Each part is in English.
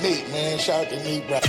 Nate, man. Shout out to Nate, bro.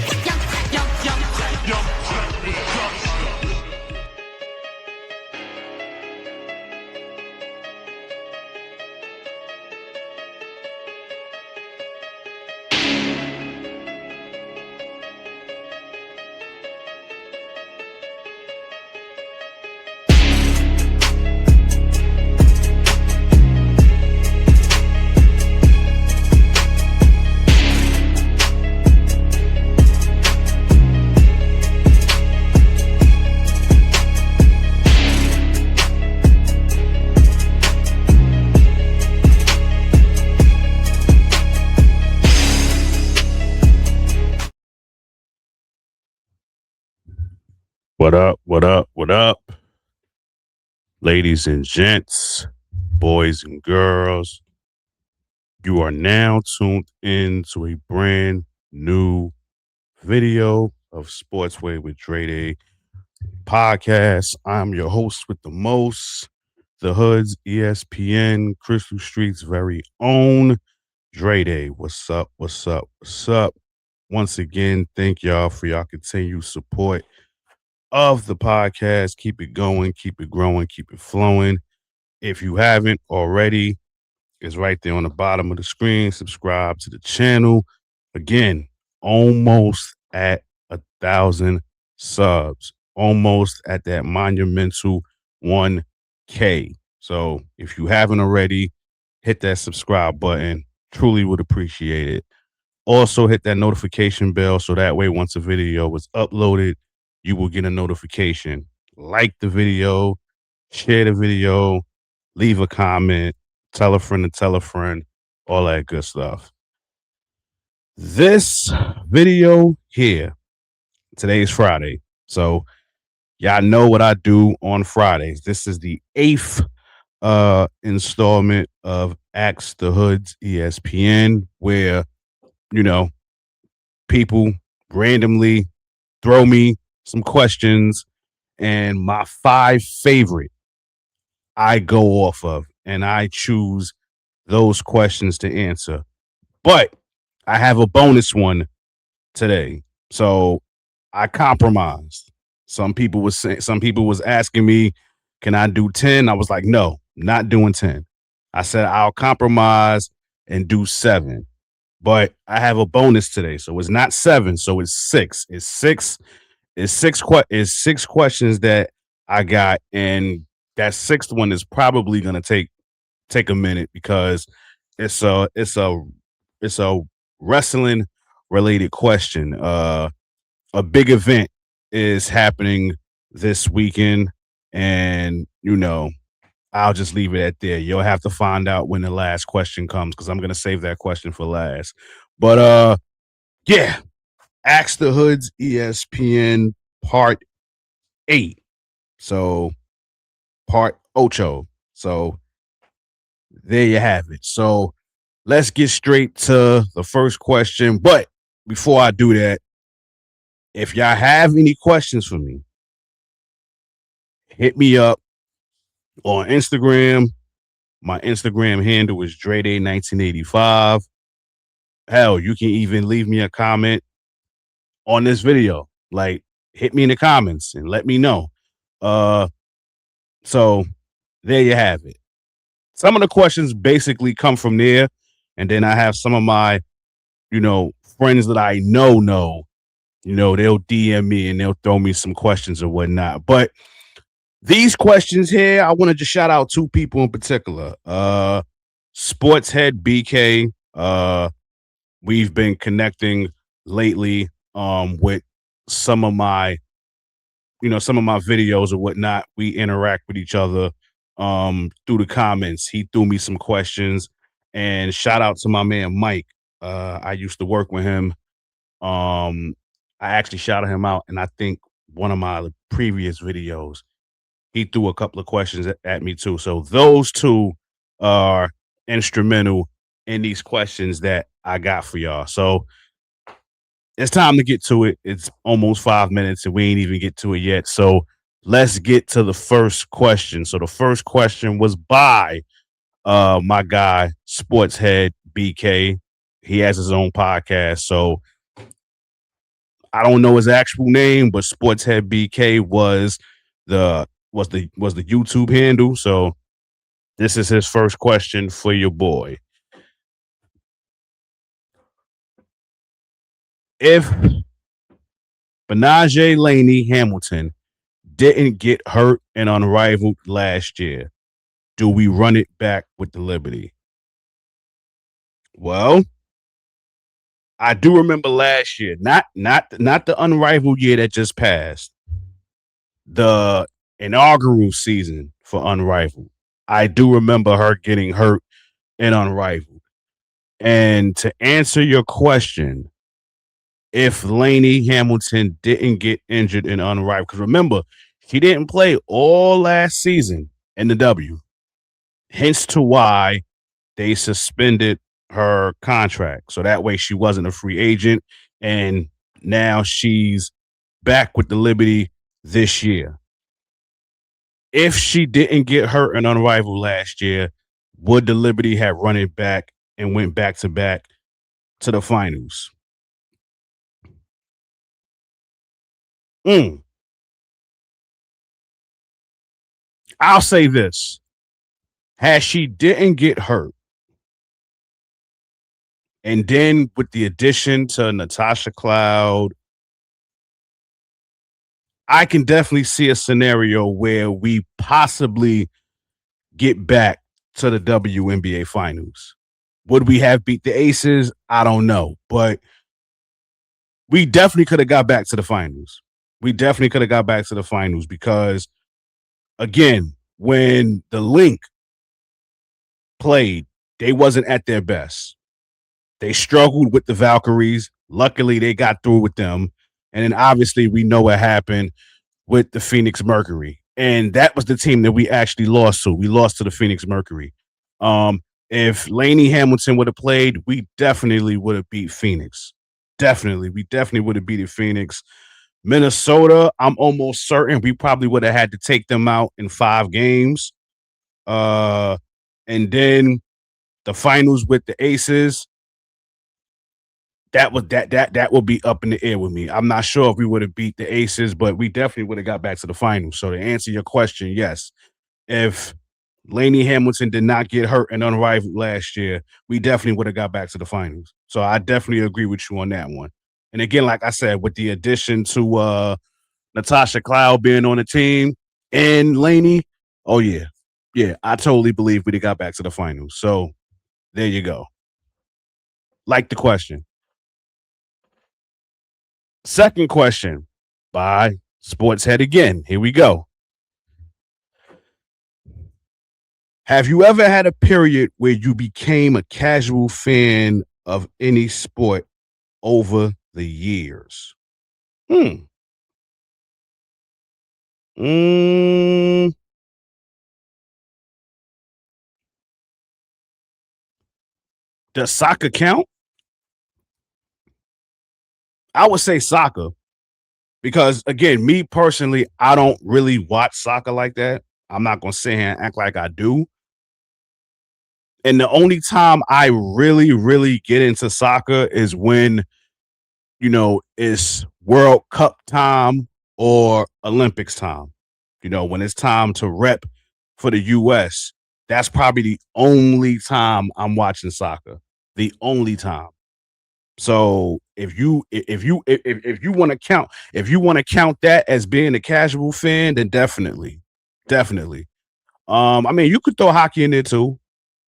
What up, what up, what up? Ladies and gents, boys and girls, you are now tuned in to a brand new video of Sportsway with Dray podcast. I'm your host with the most, the Hoods ESPN, Crystal Street's very own Dray. What's up, what's up, what's up? Once again, thank y'all for y'all continued support of the podcast. Keep it going, keep it growing, keep it flowing. If you haven't already, it's right there on the bottom of the screen. Subscribe to the channel. Again, almost at 1,000 subs, almost at that monumental 1K. So if you haven't already, hit that subscribe button. Truly would appreciate it. Also hit that notification bell so that way once a video is uploaded, you will get a notification. Like the video, share the video, leave a comment, tell a friend to tell a friend, all that good stuff. This video here, today is Friday. So y'all know what I do on Fridays. This is the 8th installment of Ask The Hoods ESPN, where, you know, people randomly throw me some questions, and my 5 favorite I go off of, and I choose those questions to answer. But I have a bonus one today, so I compromised. Some people was asking me, can I do 10? I was like, no, not doing 10. I said I'll compromise and do 7. But I have a bonus today, so it's not 7, so it's 6. It's 6 questions that I got, and that 6th one is probably gonna take a minute because it's a wrestling related question. A big event is happening this weekend, and I'll just leave it at there. You'll have to find out when the last question comes because I'm gonna save that question for last. But yeah. Ask the Hoods ESPN Part 8. So, Part Ocho. So, there you have it. So, let's get straight to the first question. But before I do that, if y'all have any questions for me, hit me up on Instagram. My Instagram handle is Dray1985. Hell, you can even leave me a comment on this video. Like, hit me in the comments and let me know. So there you have it. Some of the questions basically come from there, and then I have some of my, friends that I know, they'll DM me and they'll throw me some questions or whatnot. But these questions here, I want to just shout out 2 people in particular. Sportshead BK. We've been connecting lately with some of my videos or whatnot. We interact with each other through the comments. He threw me some questions, and shout out to my man Mike. I used to work with him. I actually shouted him out, and I think one of my previous videos, he threw a couple of questions at me too. So those 2 are instrumental in these questions that I got for y'all. So it's time to get to it. It's almost 5 minutes and we ain't even get to it yet. So let's get to the first question. So the first question was by my guy, Sportshead BK. He has his own podcast. So I don't know his actual name, but Sportshead BK was the YouTube handle. So this is his first question for your boy. If Benaje Laney Hamilton didn't get hurt and unrivaled last year, do we run it back with the Liberty? Well, I do remember last year, not the unrivaled year that just passed, the inaugural season for Unrivaled. I do remember her getting hurt in Unrivaled. And to answer your question, if Laney Hamilton didn't get injured in Unrivaled, because remember, she didn't play all last season in the W, hence to why they suspended her contract. So that way she wasn't a free agent, and now she's back with the Liberty this year. If she didn't get hurt and unrivaled last year, would the Liberty have run it back and went back to the finals? I'll say this. Had she didn't get hurt, and then with the addition to Natasha Cloud, I can definitely see a scenario where we possibly get back to the WNBA finals. Would we have beat the Aces? I don't know, but we definitely could have got back to the finals. We definitely could have got back to the finals because, again, when the Link played, they wasn't at their best. They struggled with the Valkyries. Luckily, they got through with them. And then obviously we know what happened with the Phoenix Mercury. And that was the team that we actually lost to. We lost to the Phoenix Mercury. If Laney Hamilton would have played, we definitely would have beat Phoenix. Definitely. We definitely would have beat Phoenix. Minnesota, I'm almost certain we probably would have had to take them out in 5 games. And then the finals with the Aces, that would be up in the air with me. I'm not sure if we would have beat the Aces, but we definitely would have got back to the finals. So to answer your question, yes. If Laney Hamilton did not get hurt and unrivaled last year, we definitely would have got back to the finals. So I definitely agree with you on that one. And again, like I said, with the addition to Natasha Cloud being on the team and Laney, oh yeah. Yeah, I totally believe we'd have got back to the finals. So there you go. Like the question. Second question by Sportshead again. Here we go. Have you ever had a period where you became a casual fan of any sport over the years? The Does soccer count? I would say soccer because, again, me personally, I don't really watch soccer like that. I'm not going to sit here and act like I do. And the only time I really, really get into soccer is when, it's World Cup time or Olympics time. When it's time to rep for the U.S., that's probably the only time I'm watching soccer. The only time. So if you want to count that as being a casual fan, then definitely. I mean, you could throw hockey in there too.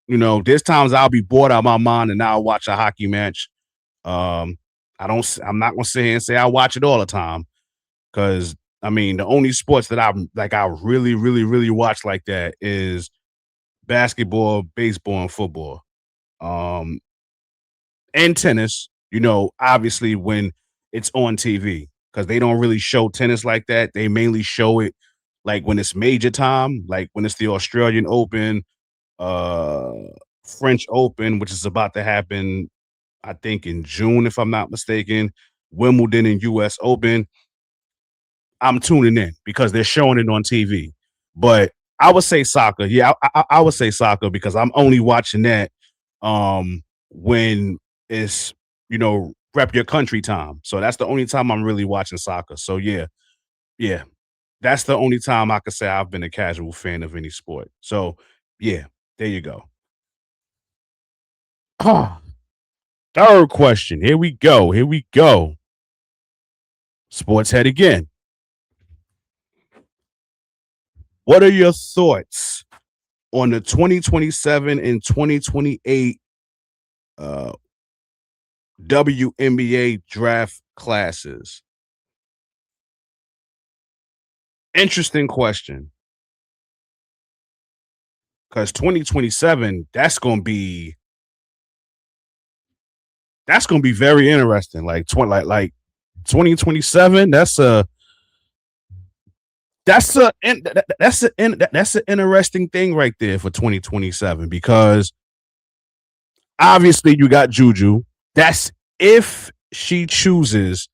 There's times I'll be bored out of my mind and I'll watch a hockey match. I'm not gonna sit here and say I watch it all the time because I mean the only sports that I really, really, really watch like that is basketball, baseball, and football. And tennis, obviously when it's on TV, because they don't really show tennis like that. They mainly show it like when it's major time, like when it's the Australian Open, French Open, which is about to happen, I think in June, if I'm not mistaken, Wimbledon and US Open. I'm tuning in because they're showing it on TV. But I would say soccer. Yeah, I would say soccer because I'm only watching that when is, rep your country time. So that's the only time I'm really watching soccer. So yeah, that's the only time I could say I've been a casual fan of any sport. So yeah, there you go. Third question. Here we go. Sports head again. What are your thoughts on the 2027 and 2028 WNBA draft classes? Interesting question. Because 2027, that's gonna be very interesting. Like 2027, that's an interesting thing right there for 2027, because obviously you got Juju. That's if she chooses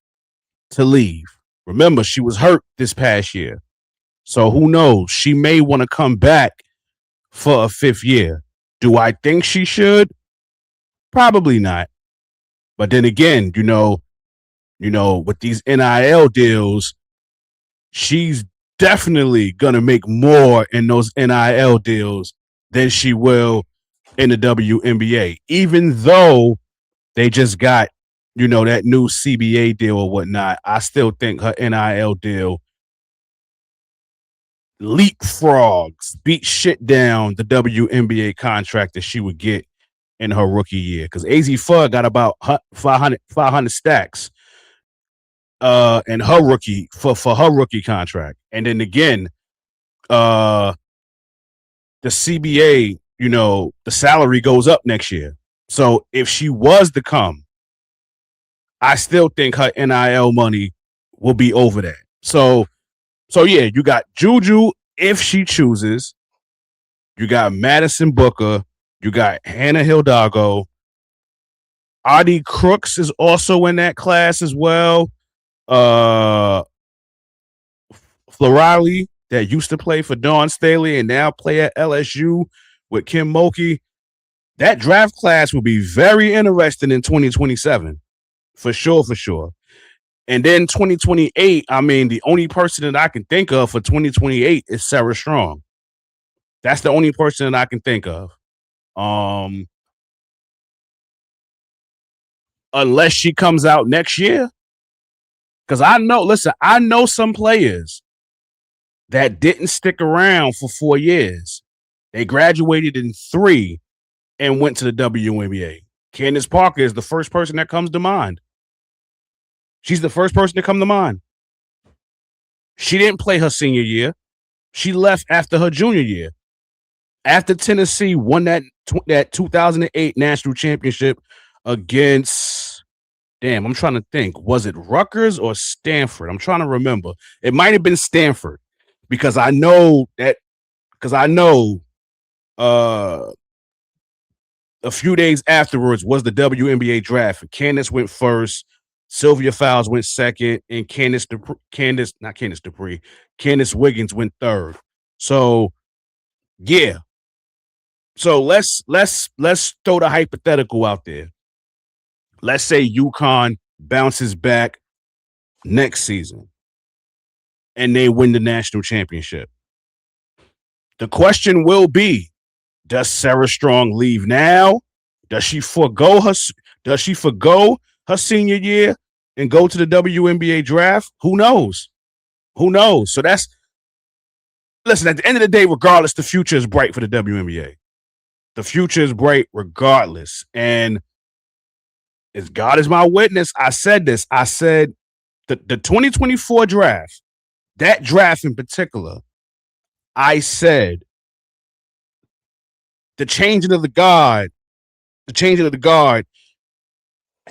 to leave. Remember, she was hurt this past year. So who knows? She may want to come back for a fifth year. Do I think she should? Probably not. But then again, with these NIL deals, she's definitely going to make more in those NIL deals than she will in the WNBA, even though they just got, that new CBA deal or whatnot. I still think her NIL deal leapfrogs, beat shit down the WNBA contract that she would get in her rookie year. Because AZ Fudd got about 500 stacks in her rookie for her rookie contract. And then again, the CBA, the salary goes up next year. So if she was to come, I still think her NIL money will be over that. So yeah, you got Juju if she chooses. You got Madison Booker. You got Hannah Hidalgo. Adi Crooks is also in that class as well. Florali, that used to play for Dawn Staley and now play at LSU with Kim Mulkey. That draft class will be very interesting in 2027. For sure. And then 2028, I mean, the only person that I can think of for 2028 is Sarah Strong. That's the only person that I can think of. Unless she comes out next year. Because I know some players that didn't stick around for 4 years. They graduated in 3 and went to the WNBA. Candace Parker is the first person that comes to mind. She's the first person to come to mind. She didn't play her senior year. She left after her junior year. After Tennessee won that 2008 national championship against, I'm trying to think. Was it Rutgers or Stanford? I'm trying to remember. It might have been Stanford, because I know a few days afterwards was the WNBA draft. Candace went first. Sylvia Fowles went second, and Candace Wiggins went third. So, yeah. So let's throw the hypothetical out there. Let's say UConn bounces back next season and they win the national championship. The question will be, does Sarah Strong leave now? Does she forgo her senior year and go to the WNBA draft? Who knows? So listen, at the end of the day, regardless, the future is bright for the WNBA. The future is bright regardless. And as God is my witness, I said this. I said the 2024 draft, that draft in particular, I said the changing of the guard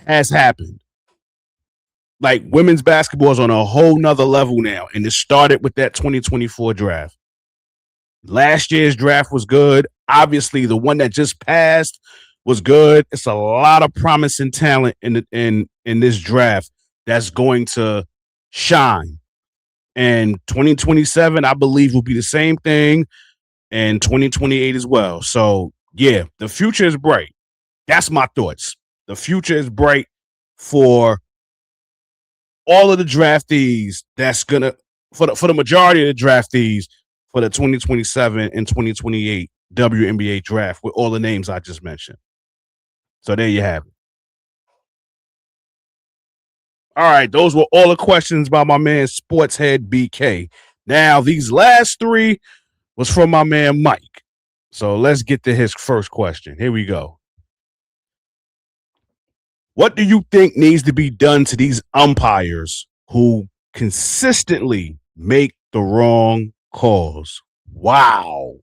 has happened. Like, women's basketball is on a whole nother level now. And it started with that 2024 draft. Last year's draft was good. Obviously, the one that just passed was good. It's a lot of promising talent in this draft that's going to shine. And 2027, I believe, will be the same thing, and 2028 as well. So, yeah, the future is bright. That's my thoughts. The future is bright for all of the draftees. That's gonna for the majority of the draftees for the 2027 and 2028 WNBA draft with all the names I just mentioned. So there you have it. All right, those were all the questions by my man Sportshead BK. Now, these last three was from my man Mike. So let's get to his first question. Here we go. What do you think needs to be done to these umpires who consistently make the wrong calls? Wow.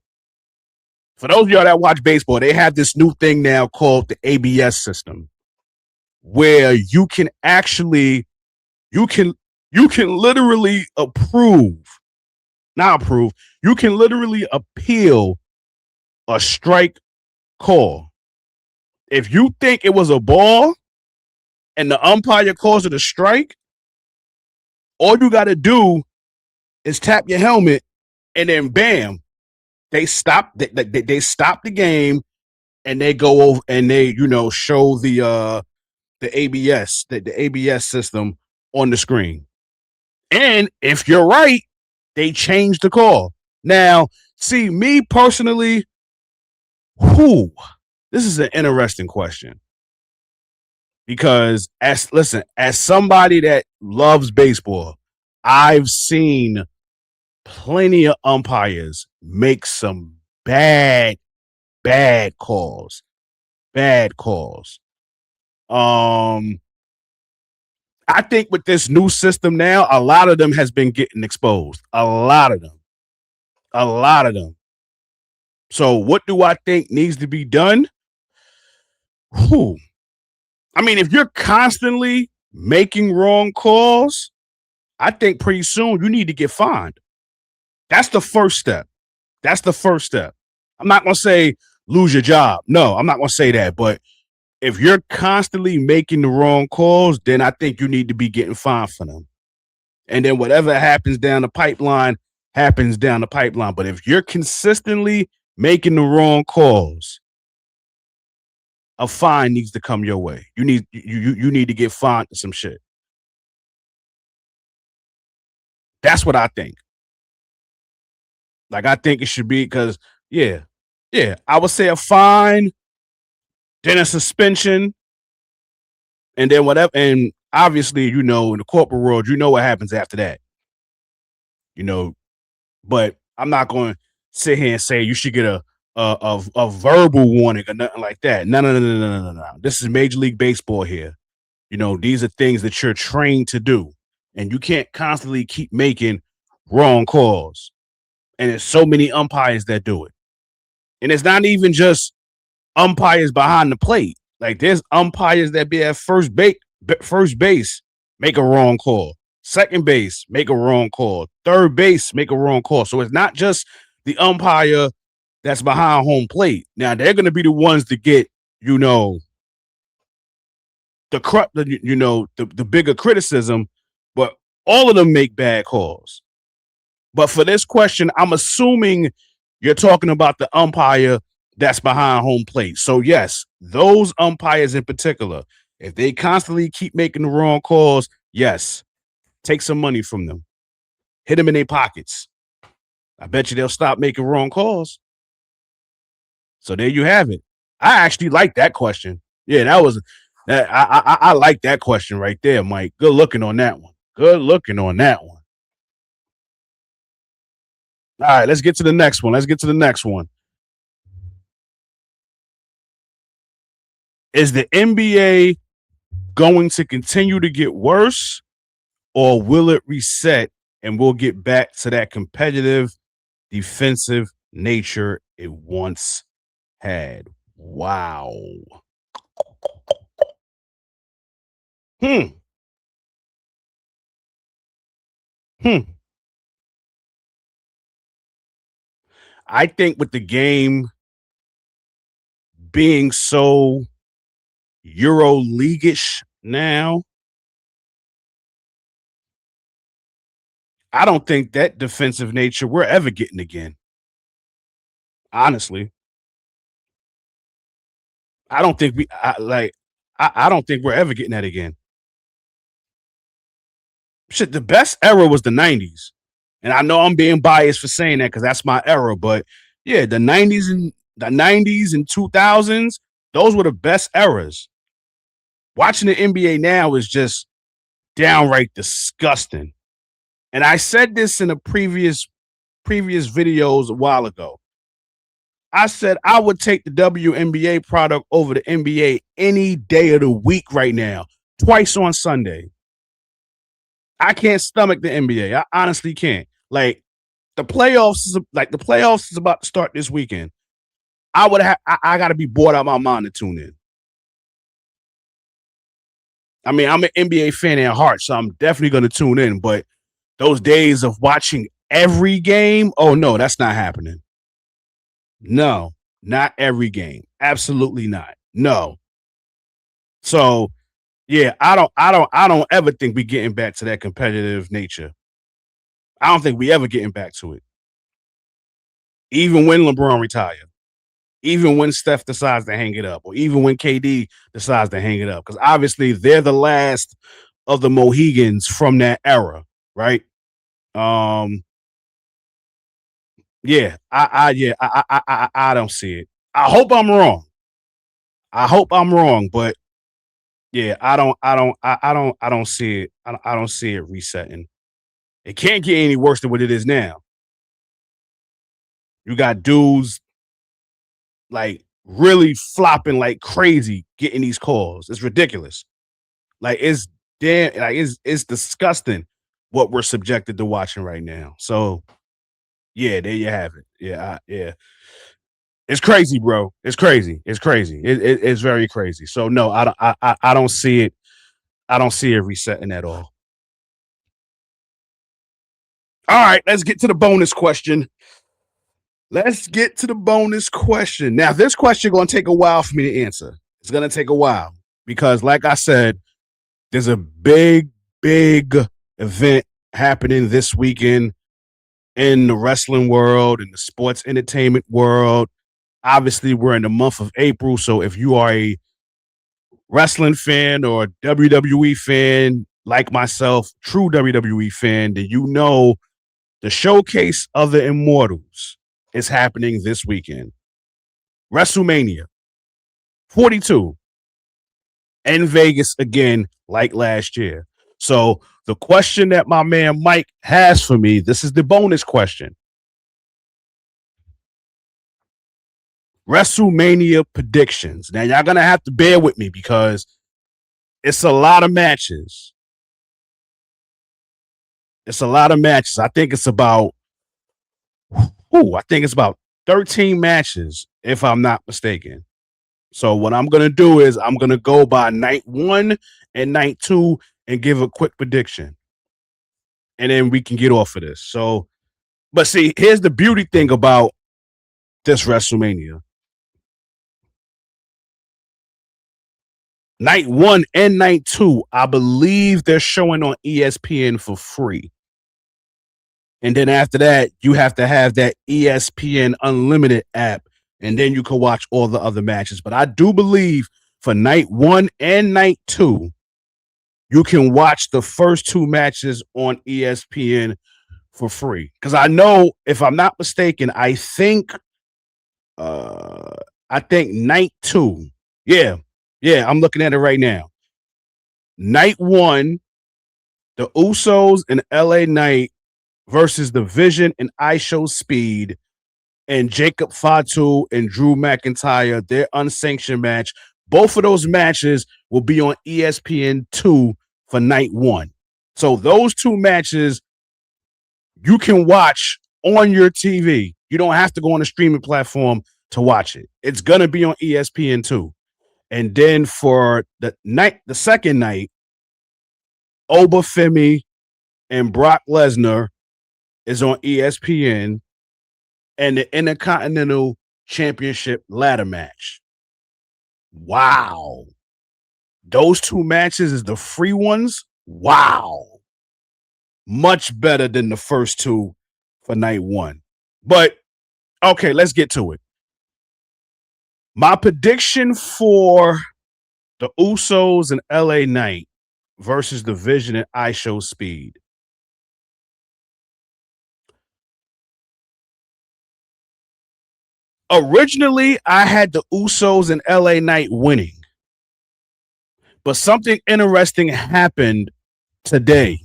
For those of y'all that watch baseball, they have this new thing now called the ABS system, where you can actually, you can literally you can literally appeal a strike call. If you think it was a ball and the umpire calls it a strike, all you got to do is tap your helmet and then bam, they stop the game and they go over and they, show the ABS, the ABS system on the screen. And if you're right, they change the call. Now, see, me personally, this is an interesting question. Because as somebody that loves baseball, I've seen plenty of umpires make some bad calls. Bad calls. I think with this new system now, a lot of them has been getting exposed. A lot of them. So what do I think needs to be done? I mean, if you're constantly making wrong calls, I think pretty soon you need to get fined. That's the first step. I'm not going to say lose your job. No, I'm not going to say that. But if you're constantly making the wrong calls, then I think you need to be getting fined for them. And then whatever happens down the pipeline happens down the pipeline. But if you're consistently making the wrong calls, a fine needs to come your way. You need to get fined for some shit. That's what I think. Like, I think it should be because, yeah, I would say a fine, then a suspension, and then whatever. And obviously, in the corporate world, what happens after that. But I'm not going to sit here and say you should get a verbal warning or nothing like that. No. This is Major League Baseball here. These are things that you're trained to do, and you can't constantly keep making wrong calls. And there's so many umpires that do it. And it's not even just umpires behind the plate. Like, there's umpires that be at first base, make a wrong call. Second base, make a wrong call. Third base, make a wrong call. So it's not just the umpire that's behind home plate. Now, they're going to be the ones to get, the bigger criticism, but all of them make bad calls. But for this question, I'm assuming you're talking about the umpire that's behind home plate. So yes, those umpires in particular, if they constantly keep making the wrong calls, yes, take some money from them. Hit them in their pockets. I bet you they'll stop making wrong calls. So there you have it. I actually like that question. Yeah, I like that question right there, Mike. Good looking on that one. All right, let's get to the next one. Is the NBA going to continue to get worse, or will it reset and we'll get back to that competitive, defensive nature it once had? Wow. I think with the game being so Euro League-ish now, I don't think that defensive nature we're ever getting again. Honestly. I don't think I don't think we're ever getting that again. Shit, the best era was the 90s. And I know I'm being biased for saying that because that's my era, but yeah, the 90s and 2000s, those were the best eras. Watching the NBA now is just downright disgusting. And I said this in a previous videos a while ago. I said I would take the WNBA product over the NBA any day of the week right now, twice on Sunday. I can't stomach the NBA. I honestly can't. Like the playoffs is about to start this weekend. I got to be bored out of my mind to tune in. I mean, I'm an NBA fan at heart, so I'm definitely going to tune in. But those days of watching every game, oh no, that's not happening. No, not every game. Absolutely not. No. So yeah, I don't ever think we getting back to that competitive nature. I don't think we ever getting back to it. Even when LeBron retired, even when Steph decides to hang it up, or even when KD decides to hang it up, because obviously they're the last of the Mohegans from that era, right? Yeah, I don't see it. I hope I'm wrong. But yeah, I don't see it. I don't see it resetting. It can't get any worse than what it is now. You got dudes like really flopping like crazy, getting these calls. It's ridiculous. Like it's it's disgusting what we're subjected to watching right now. So yeah, there you have it. Yeah. It's crazy, bro. It's crazy. It's very crazy. So no, I don't see it. I don't see it resetting at all. All right, let's get to the bonus question. Now, this question going to take a while for me to answer. It's going to take a while because, like I said, there's a big event happening this weekend in the wrestling world, in the sports entertainment world. Obviously, we're in the month of April, so if you are a wrestling fan or a WWE fan like myself, true WWE fan, then you know the Showcase of the Immortals is happening this weekend. WrestleMania 42 in Vegas again, like last year. So the question that my man Mike has for me, this is the bonus question. WrestleMania predictions. Now, y'all going to have to bear with me because it's a lot of matches. I think it's about 13 matches, if I'm not mistaken. So what I'm going to do is I'm going to go by night 1 and night 2 and give a quick prediction. And then we can get off of this. So, but see, here's the beauty thing about this WrestleMania. Night 1 and night 2, I believe they're showing on ESPN for free. And then after that, you have to have that ESPN Unlimited app, and then you can watch all the other matches. But I do believe for night 1 and night 2, you can watch the first 2 matches on ESPN for free. Because I know, if I'm not mistaken, I think night 2. Yeah, I'm looking at it right now. Night 1, the Usos and LA Knight versus the Vision and IShowSpeed and Jacob Fatu and Drew McIntyre, their unsanctioned match. Both of those matches will be on ESPN2 for night 1. So those 2 matches you can watch on your TV. You don't have to go on a streaming platform to watch it. It's going to be on ESPN2. And then for the second night, Obafemi and Brock Lesnar is on ESPN, and the Intercontinental Championship ladder match. Wow. Those 2 matches is the free ones. Wow. Much better than the first 2 for night 1. But, okay, let's get to it. My prediction for The Usos and LA Knight versus the Vision and iShow Speed. Originally, I had the Usos and LA Knight winning. But something interesting happened today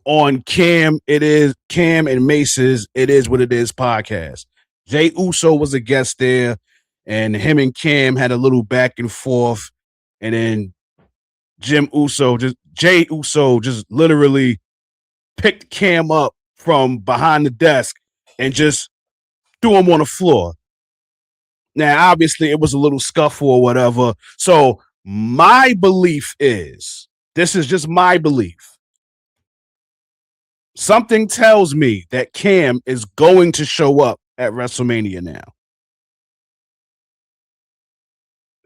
on Cam and Mace's It Is What It Is podcast. Jay Uso was a guest there, and him and Cam had a little back and forth. And then Jay Uso just literally picked Cam up from behind the desk and just threw him on the floor. Now, obviously, it was a little scuffle or whatever. So my belief is, this is just my belief. Something tells me that Cam is going to show up at WrestleMania now.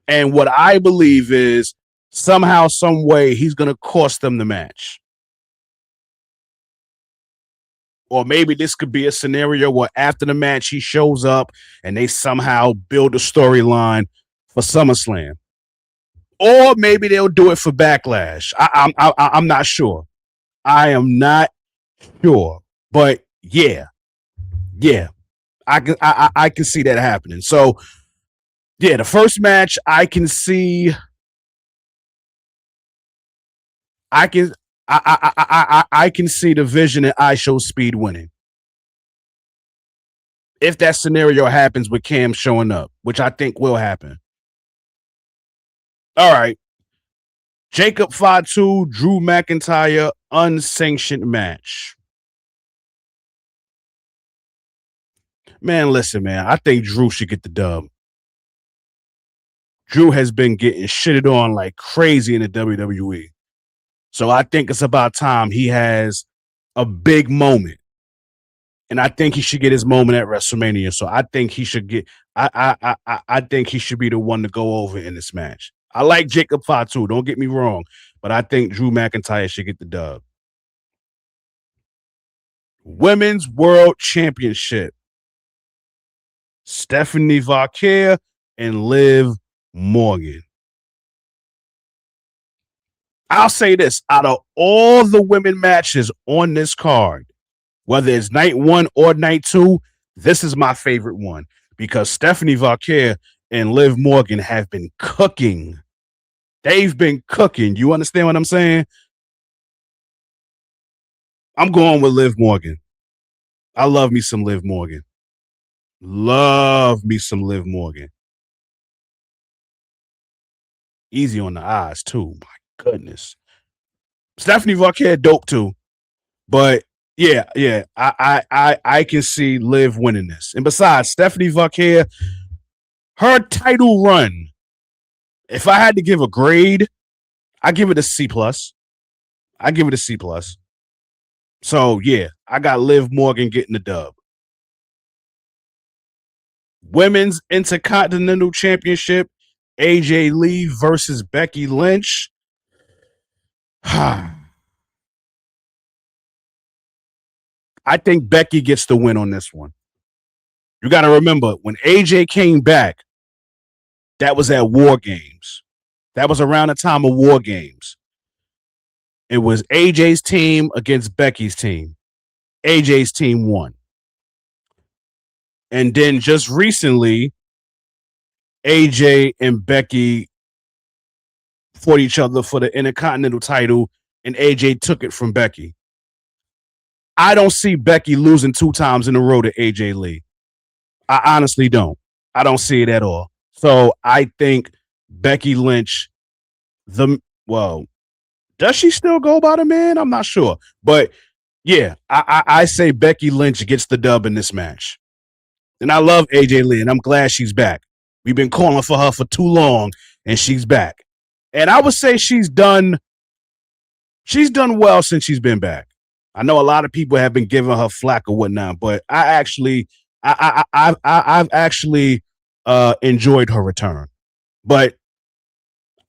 And what I believe is somehow, some way, he's going to cost them the match. Or maybe this could be a scenario where after the match, he shows up and they somehow build a storyline for SummerSlam. Or maybe they'll do it for Backlash. I'm not sure. I am not sure. But yeah, I can see that happening. So yeah, the first match I can see. I can see the Vision and iShow Speed winning. If that scenario happens with Cam showing up, which I think will happen. All right. Jacob Fatu, Drew McIntyre, unsanctioned match. Man, listen, man. I think Drew should get the dub. Drew has been getting shitted on like crazy in the WWE. So I think it's about time he has a big moment. And I think he should get his moment at WrestleMania. So I think he should get I think he should be the one to go over in this match. I like Jacob Fatu, don't get me wrong, but I think Drew McIntyre should get the dub. Women's World Championship. Stephanie Vaquer and Liv Morgan. I'll say this, out of all the women matches on this card, whether it's night 1 or night 2, this is my favorite one because Stephanie Vaquer and Liv Morgan have been cooking. They've been cooking. You understand what I'm saying? I'm going with Liv Morgan. I love me some Liv Morgan. Love me some Liv Morgan. Easy on the eyes, too. My goodness. Stephanie Vaquer, dope, too. But yeah, I can see Liv winning this. And besides, Stephanie Vaquer, her title run, if I had to give a grade, I give it a C+. I give it a C+. So yeah, I got Liv Morgan getting the dub. Women's Intercontinental Championship, AJ Lee versus Becky Lynch. I think Becky gets the win on this one. You got to remember, when AJ came back, that was at War Games. That was around the time of War Games. It was AJ's team against Becky's team. AJ's team won. And then just recently, AJ and Becky fought each other for the Intercontinental title, and AJ took it from Becky. I don't see Becky losing 2 times in a row to AJ Lee. I honestly don't. I don't see it at all. So I think Becky Lynch, does she still go by the man? I'm not sure. But yeah, I say Becky Lynch gets the dub in this match. And I love AJ Lee, and I'm glad she's back. We've been calling for her for too long, and she's back. And I would say she's done well since she's been back. I know a lot of people have been giving her flack or whatnot, but I've actually enjoyed her return. But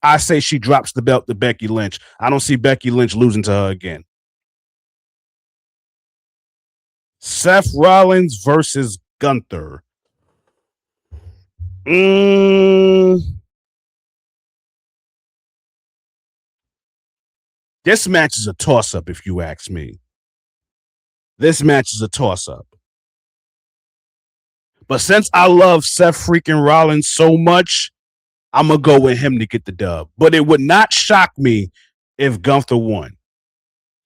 I say she drops the belt to Becky Lynch. I don't see Becky Lynch losing to her again. Seth Rollins versus Gunther. This match is a toss-up, if you ask me. This match is a toss-up. But since I love Seth freaking Rollins so much, I'm going to go with him to get the dub. But it would not shock me if Gunther won.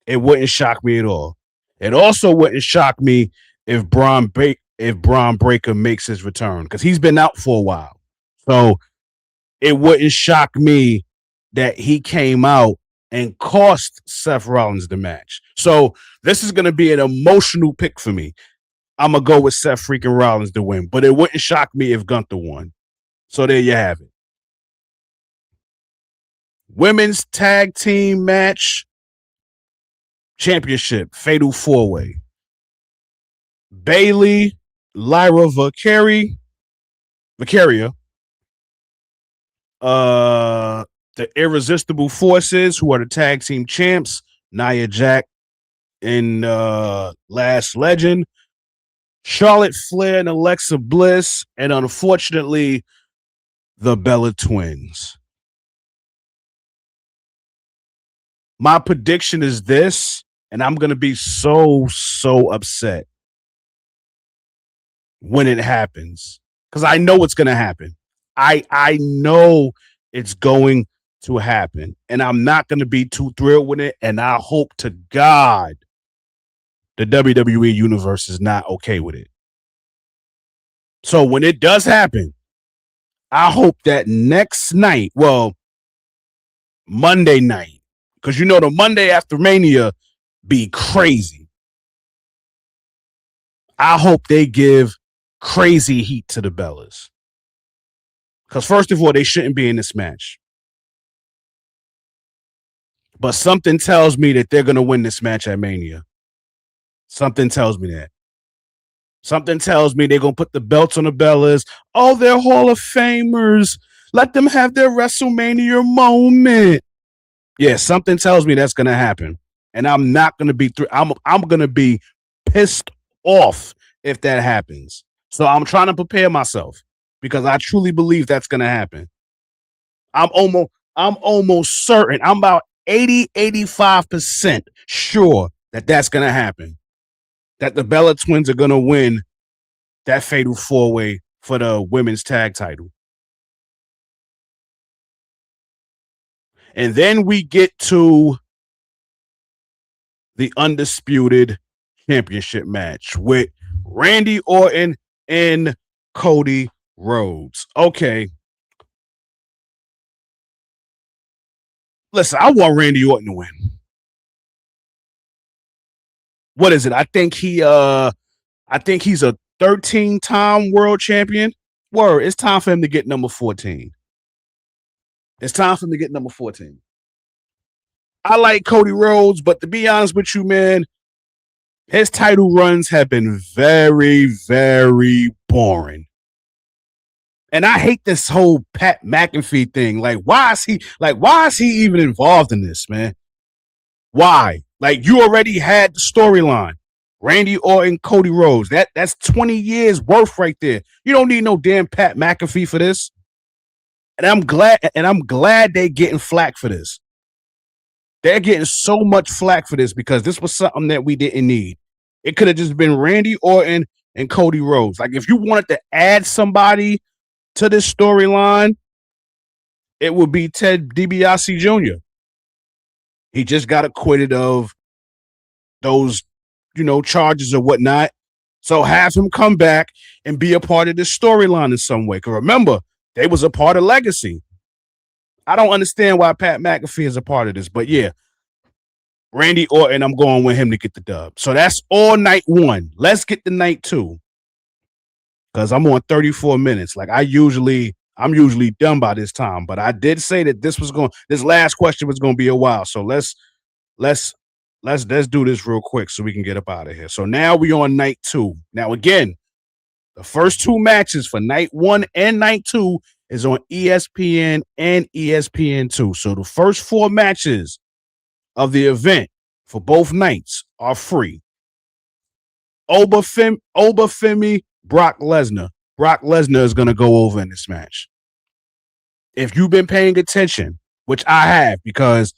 It wouldn't shock me at all. It also wouldn't shock me if Braun Breaker makes his return, because he's been out for a while. So it wouldn't shock me that he came out and cost Seth Rollins the match. So this is going to be an emotional pick for me. I'm going to go with Seth freaking Rollins to win, but it wouldn't shock me if Gunther won. So there you have it. Women's tag team match championship, fatal 4-way. Bayley, Lyra Valkyria, the Irresistible Forces, who are the tag team champs, Nia Jax and Last Legend, Charlotte Flair and Alexa Bliss, and unfortunately, the Bella Twins. My prediction is this, and I'm going to be so upset when it happens, because I know it's going to happen. I know it's going to happen, and I'm not going to be too thrilled with it, and I hope to God the WWE Universe is not okay with it. So when it does happen, I hope that next night, well, Monday night, because you know the Monday after Mania be crazy. I hope they give crazy heat to the Bellas. Because first of all, they shouldn't be in this match. But something tells me that they're going to win this match at Mania. Something tells me that. Something tells me they're going to put the belts on the Bellas. Oh, they're Hall of Famers. Let them have their WrestleMania moment. Yeah, something tells me that's going to happen. And I'm not going to be I'm going to be pissed off if that happens. So I'm trying to prepare myself because I truly believe that's going to happen. I'm almost certain. I'm about 85% sure that that's going to happen. That the Bella Twins are going to win that fatal 4-way for the women's tag title. And then we get to the undisputed championship match with Randy Orton and Cody Rhodes. Okay. Listen, I want Randy Orton to win. What is it? I think he's a 13-time world champion. Word, it's time for him to get number 14. It's time for him to get number 14. I like Cody Rhodes, but to be honest with you, man, his title runs have been very, very boring. And I hate this whole Pat McAfee thing. Like, why is he even involved in this, man? Why? Like, you already had the storyline. Randy Orton, Cody Rhodes. That's 20 years worth right there. You don't need no damn Pat McAfee for this. And I'm glad they're getting flack for this. They're getting so much flack for this because this was something that we didn't need. It could have just been Randy Orton and Cody Rhodes. Like, if you wanted to add somebody to this storyline, it would be Ted DiBiase Jr. He just got acquitted of those, charges or whatnot. So have him come back and be a part of this storyline in some way. Because remember, they was a part of Legacy. I don't understand why Pat McAfee is a part of this, but yeah, Randy Orton, I'm going with him to get the dub. So that's all night one. Let's get to night two. Because I'm on 34 minutes. Like I'm usually done by this time, but I did say that this last question was going to be a while. So let's do this real quick so we can get up out of here. So now we on night two. Now again, the first two matches for night one and night two is on ESPN and ESPN2. So the first four matches of the event for both nights are free. Obafemi, Brock Lesnar. Brock Lesnar is going to go over in this match. If you've been paying attention, which I have, because,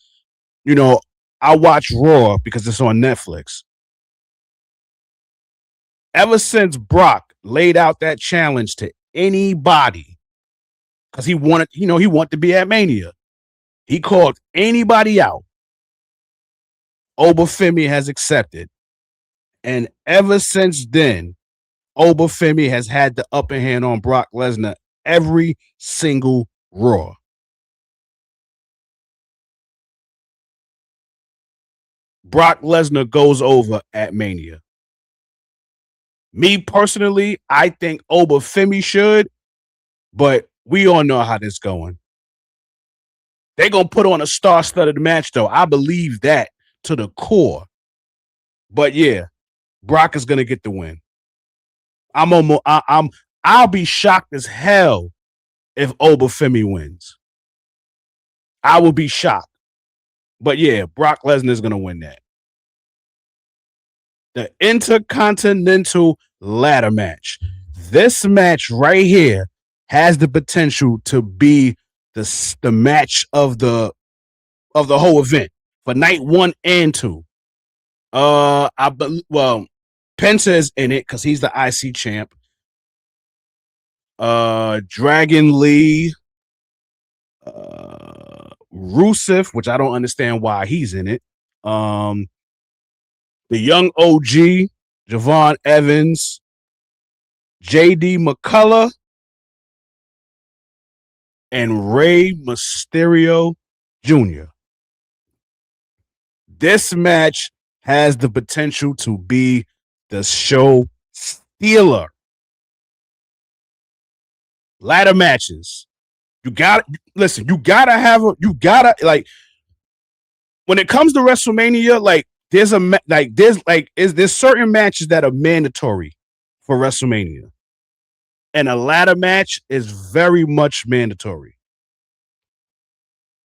I watch Raw because it's on Netflix. Ever since Brock laid out that challenge to anybody, because he wanted to be at Mania. He called anybody out. Obafemi has accepted. And ever since then, Obafemi has had the upper hand on Brock Lesnar every single Raw. Brock Lesnar goes over at Mania. Me personally, I think Obafemi should, but we all know how this going. They're going to put on a star-studded match, though. I believe that to the core. But yeah, Brock is going to get the win. I'll be shocked as hell if Obafemi wins. I will be shocked. But yeah, Brock Lesnar is going to win that. The Intercontinental Ladder Match. This match right here has the potential to be the match of the whole event for night 1 and 2. Penta is in it because he's the IC champ. Dragon Lee, Rusev, which I don't understand why he's in it. The young OG, Javon Evans, JD McCullough, and Rey Mysterio Jr. This match has the potential to be the show stealer. Ladder matches. You gotta when it comes to WrestleMania, there's certain matches that are mandatory for WrestleMania. And a ladder match is very much mandatory.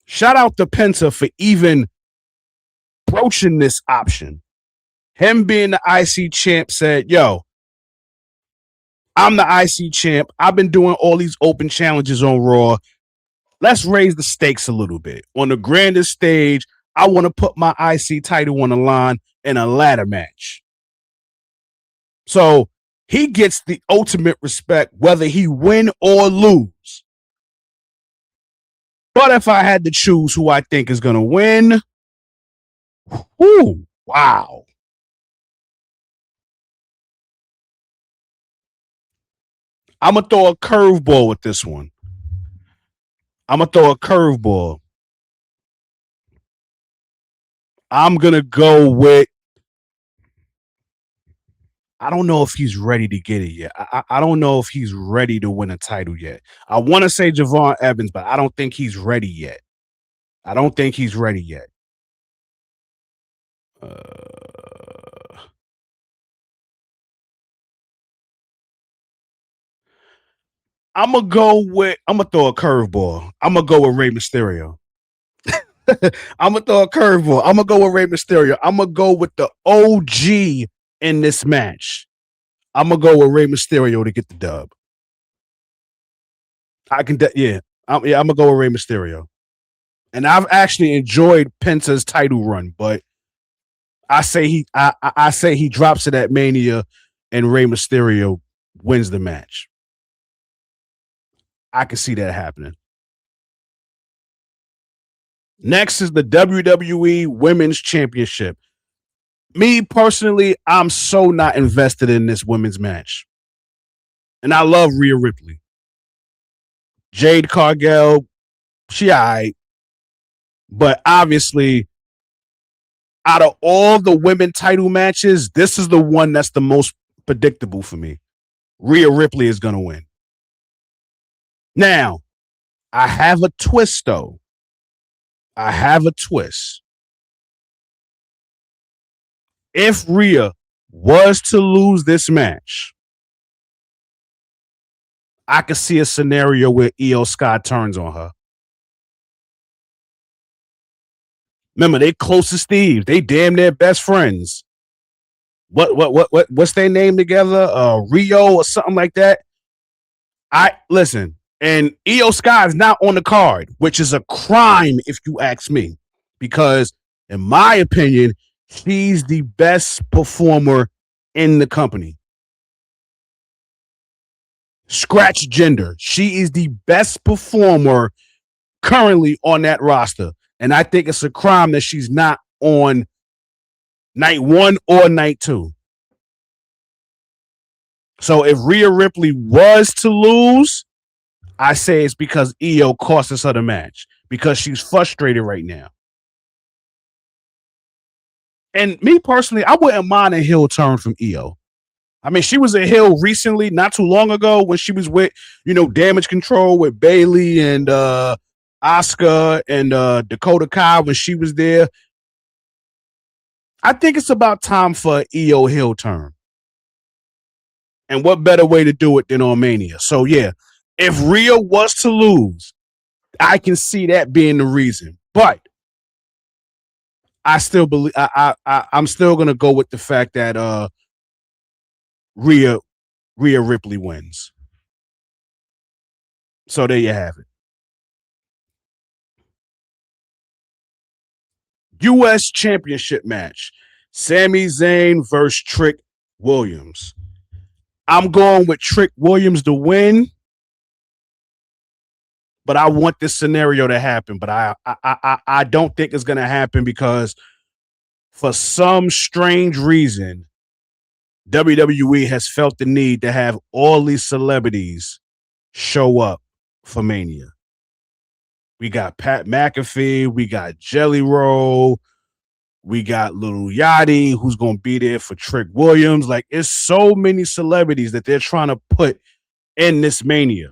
Shout out to Penta for even broaching this option. Him being the IC champ said, yo, I'm the IC champ. I've been doing all these open challenges on Raw. Let's raise the stakes a little bit. On the grandest stage, I want to put my IC title on the line in a ladder match. So he gets the ultimate respect whether he win or lose. But if I had to choose who I think is going to win, wow. I'm going to throw a curveball with this one. I'm going to go with, I don't know if he's ready to get it yet. I don't know if he's ready to win a title yet. I want to say Javon Evans, but I don't think he's ready yet. I'm going to throw a curveball. I'm going to go with Rey Mysterio. I'm going to throw a curveball. I'm going to go with Rey Mysterio. I'm going to go with the OG in this match. I'm going to go with Rey Mysterio to get the dub. I'm going to go with Rey Mysterio. And I've actually enjoyed Penta's title run, but I say he drops it at Mania and Rey Mysterio wins the match. I can see that happening. Next is the WWE Women's Championship. Me personally, I'm so not invested in this women's match. And I love Rhea Ripley. Jade Cargill, she all right. But obviously, out of all the women title matches, this is the one that's the most predictable for me. Rhea Ripley is going to win. Now, I have a twist, though. If Rhea was to lose this match, I could see a scenario where Io Sky turns on her. Remember, they close as thieves. They damn near best friends. What's their name together? Rio or something like that. Listen, and Io Sky is not on the card, which is a crime if you ask me, because In my opinion, she's the best performer in the company. Scratch gender. She is the best performer currently on that roster. And I think it's a crime that she's not on night 1 or night 2. So if Rhea Ripley was to lose, I say it's because Io cost us her the match because she's frustrated right now. And me personally, I wouldn't mind a heel turn from Io. I mean, she was a heel recently, not too long ago, when she was with, Damage Control with Bayley and Asuka and Dakota Kai when she was there. I think it's about time for Io heel turn. And what better way to do it than on Mania? So, yeah, if Rhea was to lose, I can see that being the reason. But I still believe I'm still going to go with the fact that Rhea Ripley wins. So there you have it. U.S. Championship match. Sami Zayn versus Trick Williams. I'm going with Trick Williams to win, but I want this scenario to happen. But I don't think it's going to happen because for some strange reason, WWE has felt the need to have all these celebrities show up for Mania. We got Pat McAfee, we got Jelly Roll, we got Lil Yachty, who's going to be there for Trick Williams. Like, it's so many celebrities that they're trying to put in this Mania.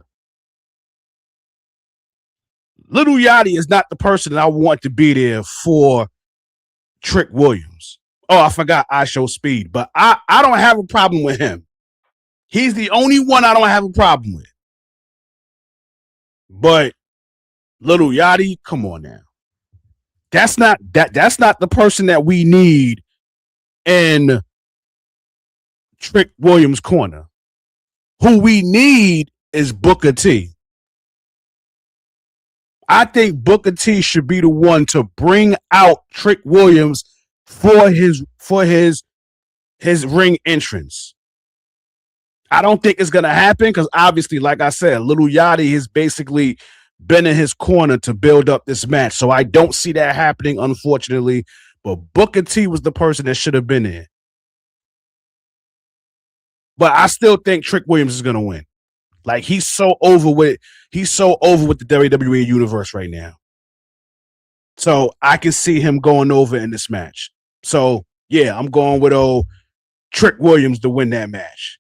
Lil Yachty is not the person that I want to be there for Trick Williams. Oh, I forgot I Show Speed, but I don't have a problem with him. He's the only one I don't have a problem with. But Lil Yachty, come on now. That's not the person that we need in Trick Williams' corner. Who we need is Booker T. I think Booker T should be the one to bring out Trick Williams for his ring entrance. I don't think it's gonna happen because obviously, like I said, Lil Yachty has basically been in his corner to build up this match. So I don't see that happening, unfortunately. But Booker T was the person that should have been there. But I still think Trick Williams is gonna win. Like, he's so over with the WWE universe right now. So I can see him going over in this match. So yeah, I'm going with Trick Williams to win that match.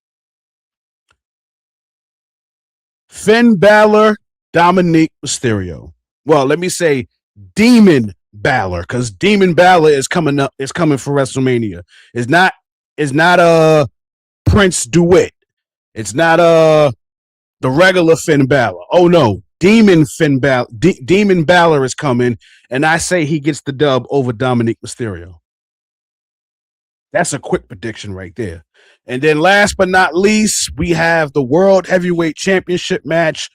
Finn Balor, Dominic Mysterio. Well, let me say Demon Balor, because Demon Balor is coming for WrestleMania. It's not Prince DeWitt. It's not the regular Finn Balor. Oh no, Demon Balor is coming, and I say he gets the dub over Dominic Mysterio. That's a quick prediction right there. And then last but not least, we have the World Heavyweight Championship match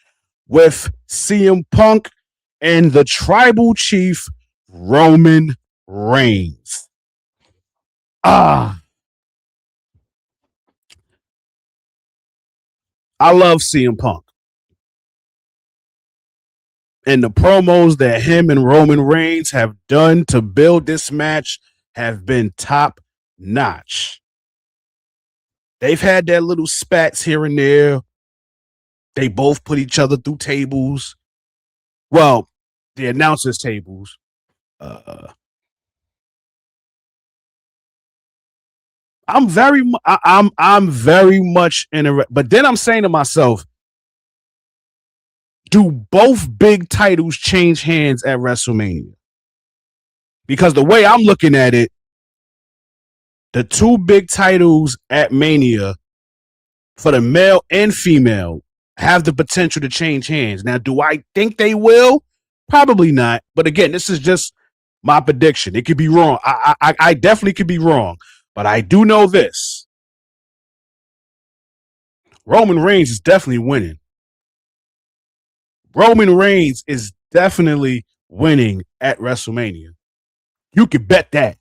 with CM Punk and the Tribal Chief Roman Reigns. I love CM Punk. And the promos that him and Roman Reigns have done to build this match have been top notch. They've had their little spats here and there. They both put each other through tables. Well, the announcers' tables. I'm very much interested. But then I'm saying to myself, do both big titles change hands at WrestleMania? Because the way I'm looking at it, the two big titles at Mania for the male and female have the potential to change hands. Now, do I think they will? Probably not. But again, this is just my prediction. It could be wrong. I definitely could be wrong. But I do know this. Roman Reigns is definitely winning. Roman Reigns is definitely winning at WrestleMania. You can bet that.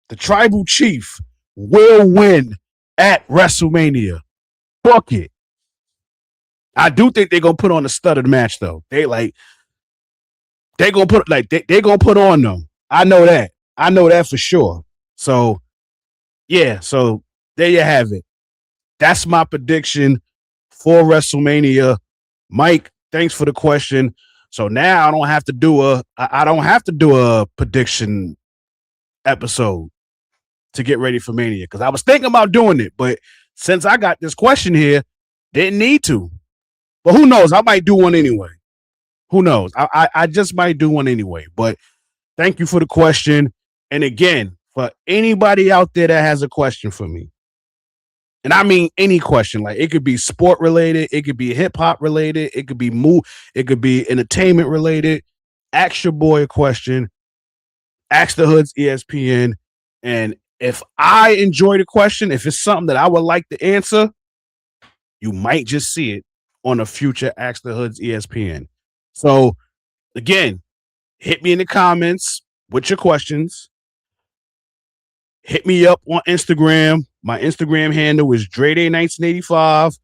The tribal chief will win at WrestleMania. Fuck it. I do think they're gonna put on a studded match though. They gonna put on though. I know that. I know that for sure. So yeah, so there you have it. That's my prediction for WrestleMania. Mike, thanks for the question. So now I don't have to do a prediction episode to get ready for Mania because I was thinking about doing it, but since I got this question here, didn't need to. But who knows? I might do one anyway. Who knows? I just might do one anyway. But thank you for the question. And again, for anybody out there that has a question for me, and I mean any question, like it could be sport related, it could be hip hop related, it could be it could be entertainment related. Ask your boy a question. Ask the Hoods ESPN. And if I enjoy the question, if it's something that I would like to answer, you might just see it on a future Ask the Hoods ESPN. So again, hit me in the comments with your questions. Hit me up on Instagram. My Instagram handle is DrayDay1985.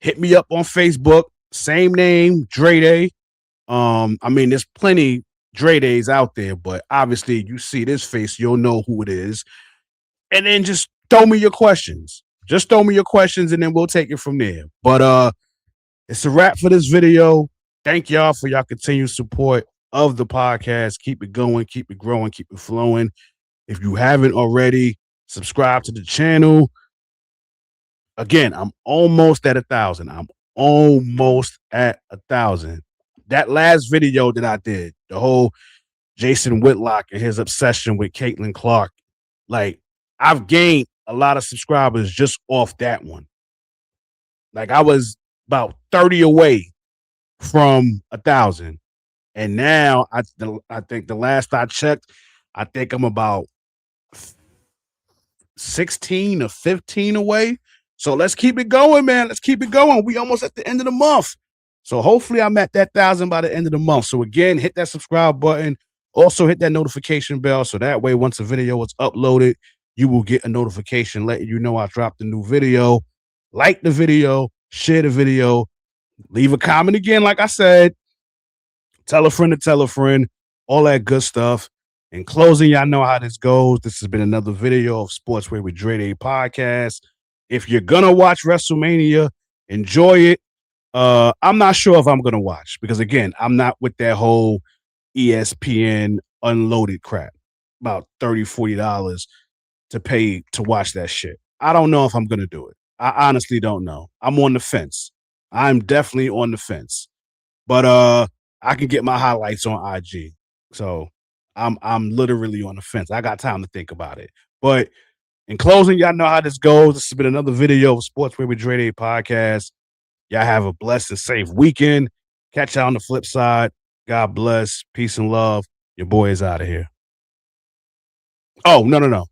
Hit me up on Facebook. Same name, Dray. I mean, there's plenty Dray Days out there, but obviously you see this face, you'll know who it is. And then just throw me your questions. Just throw me your questions and then we'll take it from there. But it's a wrap for this video. Thank y'all for y'all continued support of the podcast. Keep it going, keep it growing, keep it flowing. If you haven't already, subscribe to the channel. Again, I'm almost at 1,000. I'm almost at 1,000. That last video that I did, the whole Jason Whitlock and his obsession with Caitlin Clark, like I've gained a lot of subscribers just off that one. Like I was about 30 away from 1,000. And now I think the last I checked, I think I'm about 16 or 15 away. So let's keep it going, man. Let's keep it going. We almost at the end of the month. So hopefully I'm at that 1,000 by the end of the month. So again, hit that subscribe button. Also hit that notification bell. So that way, once a video is uploaded, you will get a notification letting you know I dropped a new video. Like the video, share the video, leave a comment again, like I said. Tell a friend to tell a friend, all that good stuff. In closing, y'all know how this goes. This has been another video of Sportswear with Dray podcast. If you're going to watch WrestleMania, enjoy it. I'm not sure if I'm going to watch because, again, I'm not with that whole ESPN unloaded crap. About $30, $40 to pay to watch that shit. I don't know if I'm going to do it. I honestly don't know. I'm on the fence. I'm definitely on the fence. But I can get my highlights on IG. So I'm literally on the fence. I got time to think about it. But in closing, y'all know how this goes. This has been another video of Sportswear with Dray podcast. Y'all have a blessed and safe weekend. Catch y'all on the flip side. God bless. Peace and love. Your boy is out of here. Oh, no.